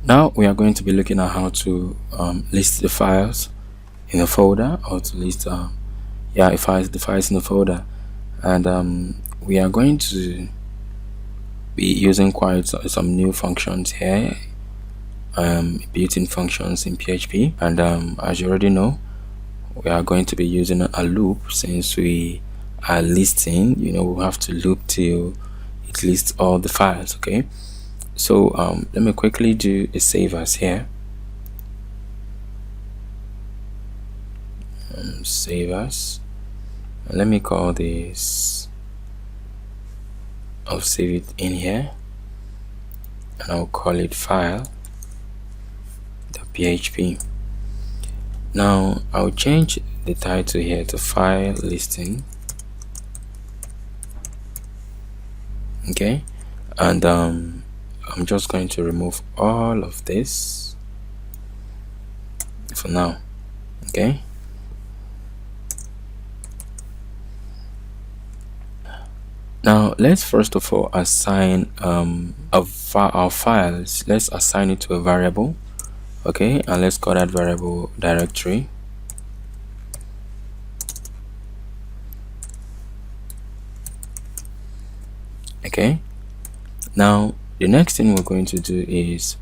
Now we are going to be looking at how to list the files in a folder, or to list the files in the folder. And we are going to be using quite some new functions here, built-in functions in PHP. And as you already know, we are going to be using a loop. Since we are listing, we have to loop till it lists all the files. Okay, so let me quickly do a save as here. Save as, and let me call this, I'll save it in here, and I'll call it file.php. Now I'll change the title here to file listing. Okay, and I'm just going to remove all of this for now. Okay, now let's first of all assign our files. Let's assign it to a variable. Okay, and let's call that variable directory. Okay, now the next thing we're going to do is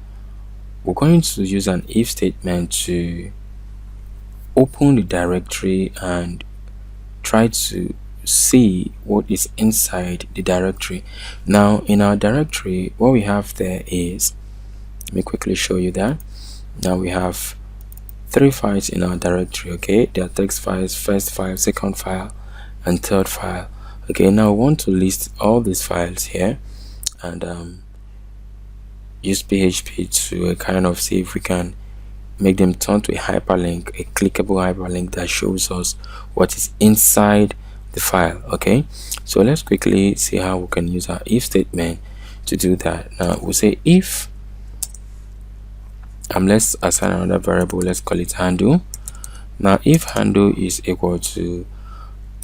we're going to use an if statement to open the directory and try to see what is inside the directory. Now in our directory, what we have there is, let me quickly show you that. Now we have 3 files in our directory. Okay, there are text files, first file, second file, and third file. Okay, now we want to list all these files here and use PHP to kind of see if we can make them turn to a hyperlink, a clickable hyperlink that shows us what is inside the file. Okay, so let's quickly see how we can use our if statement to do that. Now we'll say if, let's assign another variable, let's call it handle. Now if handle is equal to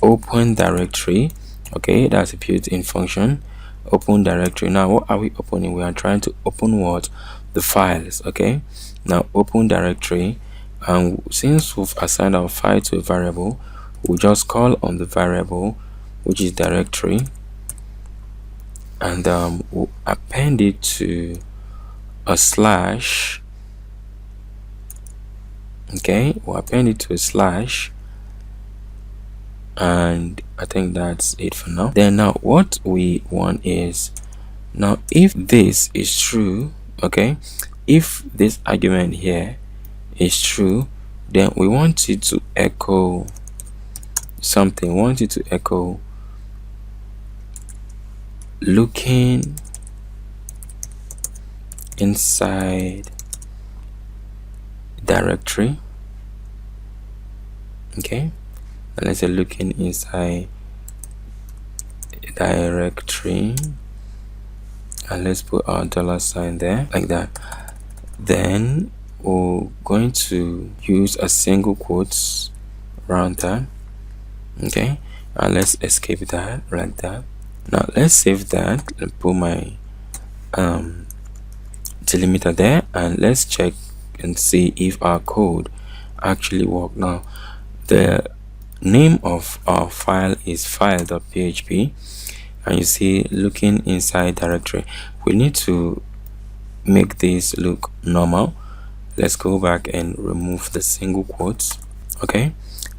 open directory, okay, that's a built-in function, open directory. Now what are we opening? We are trying to open what? The files. Okay, now open directory, and since we've assigned our file to a variable, we'll just call on the variable, which is directory, and we'll append it to a slash. Okay, we'll append it to a slash, and I think that's it for now. Then now what we want is, now if this is true, okay, if this argument here is true, then we want it to echo something. We want it to echo looking inside directory. Okay, and let's say looking inside directory, and let's put our $sign there, like that. Then we're going to use a single quotes around that. Okay, and let's escape that, like that. Now let's save that and put my delimiter there, and let's check and see if our code actually work. Now the name of our file is file.php, and you see looking inside directory. We need to make this look normal. Let's go back and remove the single quotes. Okay,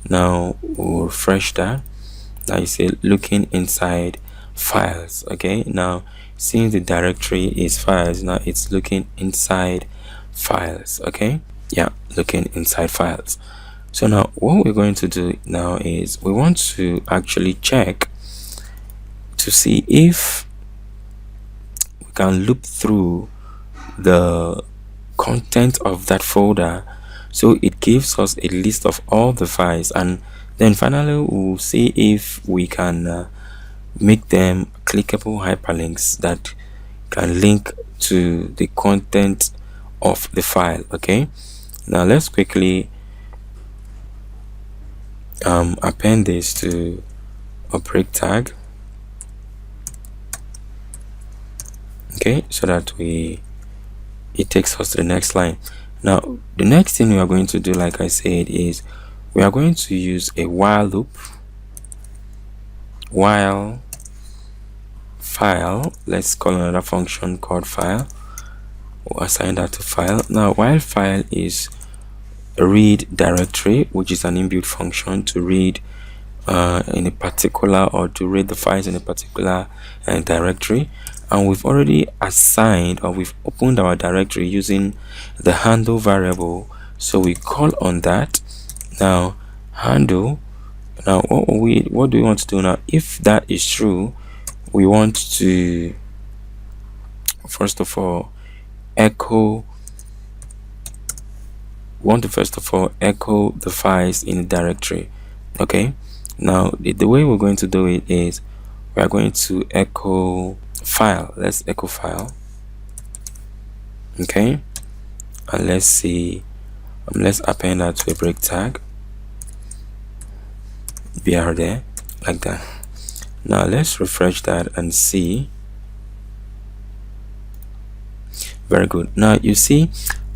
now we'll refresh that. Now you see looking inside files. Okay, now since the directory is files, now it's looking inside files. Okay, yeah, looking inside files. So now what we're going to do now is we want to actually check to see if we can loop through the content of that folder, so it gives us a list of all the files, and then finally we'll see if we can make them clickable hyperlinks that can link to the content of the file. Okay, now let's quickly append this to a break tag. Okay, so that we it takes us to the next line. Now the next thing we are going to do, like I said, is we are going to use a while loop. While file, let's call another function called file. We'll assign that to file. Now while file is read directory, which is an inbuilt function to read in a particular, or to read the files in a particular directory. And we've already assigned, or we've opened our directory using the handle variable, so we call on that. Now handle, now what do we want to do now? If that is true, we want to first of all echo the files in the directory. Okay, now the way we're going to do it is we are going to echo file. Let's echo file. Okay, and let's see, let's append that to a break tag br there, like that. Now let's refresh that and see. Very good. Now you see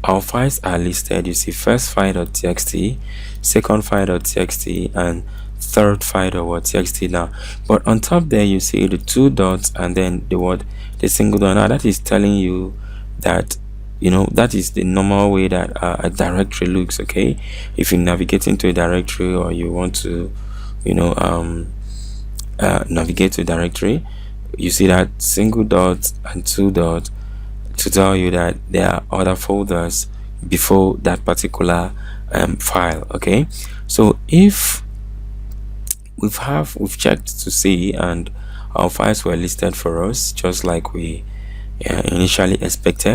our files are listed. You see first file.txt, second file.txt, and third file.txt. now, but on top there you see the two dots and then the single dot. Now that is telling you that, you know, that is the normal way that a directory looks. Okay, if you navigate into a directory, or you want to, you know, navigate to a directory, you see that single dot and two dot to tell you that there are other folders before that particular file. Okay, so if we've checked to see, and our files were listed for us just like we initially expected.